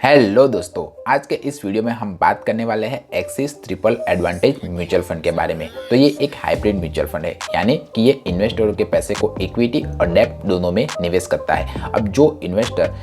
Hello दोस्तों, आज के इस वीडियो में हम बात करने वाले हैं axis triple advantage mutual fund के बारे में। तो ये एक हाइब्रिड म्यूचुअल फंड है, यानी कि ये इन्वेस्टरों के पैसे को इक्विटी और डेब्ट दोनों में निवेश करता है। अब जो इन्वेस्टर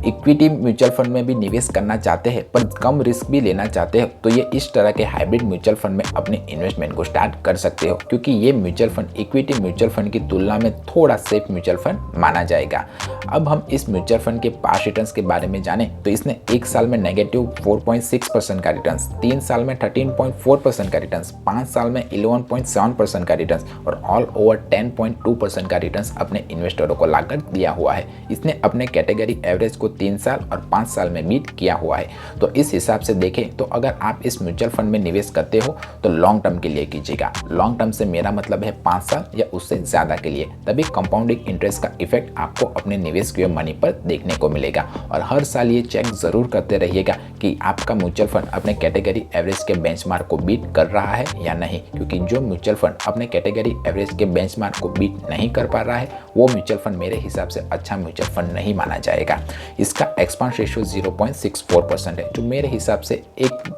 इक्विटी म्यूचुअल फंड में भी निवेश करना चाहते हैं पर कम रिस्क भी लेना चाहते हो तो ये इस तरह के हाइब्रिड म्यूचुअल फंड में अपने इन्वेस्टमेंट को स्टार्ट कर सकते हो, क्योंकि ये mutual fund equity mutual fund की तुलना में थोड़ा सेफ म्यूचुअल फंड माना जाएगा। अब हम इस म्यूचुअल फंड के पास रिटर्न्स के बारे में जानें तो इसने एक साल में नेगेटिव 4.6% का रिटर्न्स, 3 साल में 13.4% का रिटर्न्स, 5 साल में 11.7% का रिटर्न्स और ऑल ओवर 10.2% का रिटर्न्स अपने इन्वेस्टरों को लाकर दिया हुआ है। इसने अपने कैटेगरी एवरेज को 3 साल और 5 साल में बीट किया हुआ है। तो इस हिसाब से देखें तो अगर आप इस म्यूचुअल फंड में निवेश करते हो तो लॉन्ग टर्म के लिए कीजिएगा। लॉन्ग टर्म से मेरा मतलब है 5 साल या उससे ज़्यादा के लिए, तभी कंपाउंडिंग इंटरेस्ट का इफेक्ट आपको अपने निवेश किए मनी पर देखने को मिलेगा। और हर साल ये चेक ज़रूर करते रहिएगा कि आपका म्यूचुअल फंड अपने कैटेगरी एवरेज के बेंचमार्क को बीट कर रहा है या नहीं, क्योंकि जो म्यूचुअल फंड अपने कैटेगरी एवरेज के बेंचमार्क को बीट नहीं कर पा रहा है वो म्यूचुअल फंड मेरे हिसाब से अच्छा म्यूचुअल फंड नहीं माना जाएगा। इसका एक्सपांस रेशियो 0.64% है, जो मेरे हिसाब से एक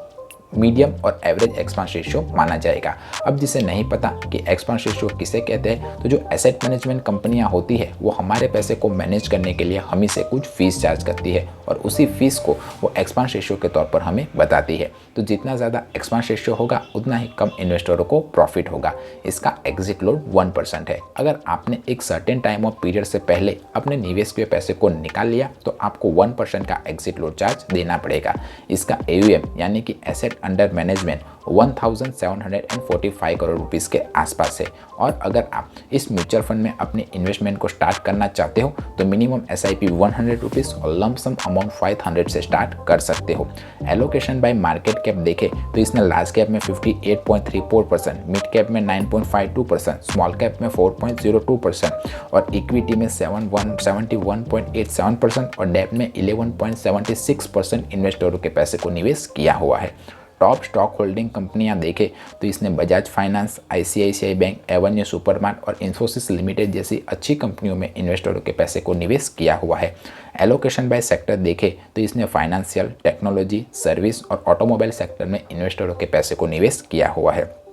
मीडियम और एवरेज एक्सपांस रेशियो माना जाएगा। अब जिसे नहीं पता कि एक्सपांस रेशियो किसे कहते हैं, तो जो एसेट मैनेजमेंट कंपनियां होती है वो हमारे पैसे को मैनेज करने के लिए हमें से कुछ फीस चार्ज करती है और उसी फीस को वो एक्सपांस रेशियो के तौर पर हमें बताती है। तो जितना ज़्यादा एक्सपांस रेशियो होगा उतना ही कम इन्वेस्टरों को प्रॉफिट होगा। इसका एग्जिट लोड 1% है। अगर आपने एक सर्टेन टाइम ऑफ पीरियड से पहले अपने निवेश के पैसे को निकाल लिया तो आपको 1% का एग्जिट लोड चार्ज देना पड़ेगा। इसका AUM यानी कि asset under management 1745 crore rupees के आसपास है। और अगर आप इस म्यूचुअल फंड में अपने इन्वेस्टमेंट को स्टार्ट करना चाहते हो तो मिनिमम SIP 100 रुपीस और लंप सम अमाउंट 500 से स्टार्ट कर सकते हो। एलोकेशन बाय मार्केट कैप देखें तो इसने लार्ज कैप में 58.34%, मिड कैप में 9.52%, स्मॉल कैप में 4.02% और इक्विटी में 71.87% और डेब्ट में 11.76% इन्वेस्टरों के पैसे को निवेश किया हुआ है। टॉप स्टॉक होल्डिंग कंपनियां देखें तो इसने Bajaj finance, ICICI bank, Avenue supermart और इन्फोसिस लिमिटेड जैसी अच्छी कंपनियों में इन्वेस्टरों के पैसे को निवेश किया हुआ है। एलोकेशन बाय सेक्टर देखें तो इसने फाइनेंशियल, टेक्नोलॉजी, सर्विस और ऑटोमोबाइल सेक्टर में इन्वेस्टरों के पैसे को निवेश किया हुआ है।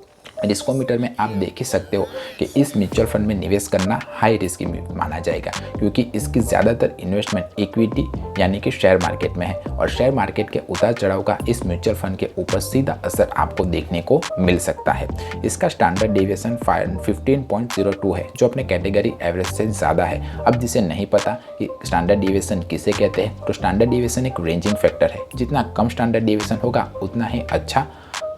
रिस्कोमीटर में आप देख ही सकते हो कि इस म्यूचुअल फंड में निवेश करना हाई रिस्क माना जाएगा, क्योंकि इसकी ज़्यादातर इन्वेस्टमेंट इक्विटी यानी कि शेयर मार्केट में है और शेयर मार्केट के उतार चढ़ाव का इस म्यूचुअल फंड के ऊपर सीधा असर आपको देखने को मिल सकता है। इसका स्टैंडर्ड डेविएशन 15.02 है, जो अपने कैटेगरी एवरेज से ज़्यादा है। अब जिसे नहीं पता कि स्टैंडर्ड डेविएशन किसे कहते हैं, तो स्टैंडर्ड डेविएशन एक रेंजिंग फैक्टर है। जितना कम स्टैंडर्ड डेविएशन होगा उतना ही अच्छा,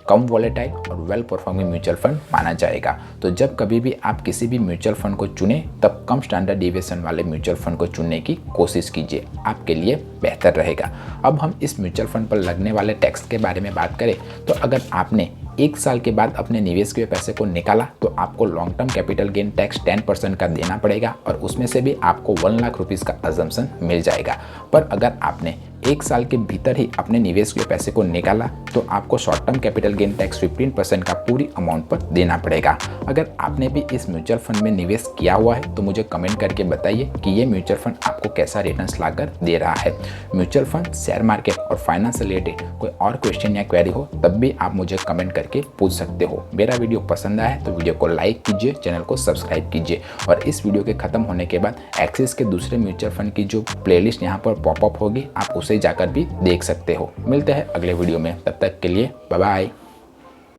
कम वॉलेटाइल और वेल परफॉर्मिंग म्यूचुअल फंड माना जाएगा। तो जब कभी भी आप किसी भी म्यूचुअल फंड को चुनें तब कम स्टैंडर्ड डेविएशन वाले म्यूचुअल फंड को चुनने की कोशिश कीजिए, आपके लिए बेहतर रहेगा। अब हम इस म्यूचुअल फंड पर लगने वाले टैक्स के बारे में बात करें तो अगर आपने 1 साल के बाद अपने निवेश के पैसे को निकाला तो आपको long term capital gain tax 10% का देना पड़ेगा और उसमें से भी आपको 1 लाख रुपीज़ का अजम्पशन मिल जाएगा। पर अगर आपने 1 साल के भीतर ही अपने निवेश के पैसे को निकाला तो आपको short term capital gain tax 15% का पूरी अमाउंट पर देना पड़ेगा। अगर आपने भी इस म्यूचुअल फंड में निवेश किया हुआ है तो मुझे कमेंट करके बताइए कि ये म्यूचुअल फंड आपको कैसा रिटर्न्स लाकर दे रहा है। म्यूचुअल फंड, शेयर मार्केट और फाइनेंस से रिलेटेड कोई और क्वेश्चन या क्वेरी हो तब भी आप मुझे कमेंट करके पूछ सकते हो। मेरा वीडियो पसंद आया तो वीडियो को लाइक कीजिए, चैनल को सब्सक्राइब कीजिए और इस वीडियो के खत्म होने के बाद एक्सिस के दूसरे म्यूचुअल फंड की जो प्लेलिस्ट यहाँ पर पॉपअप होगी आप उसे जाकर भी देख सकते हो। मिलते हैं अगले वीडियो में, तब तक के लिए बाय बाय।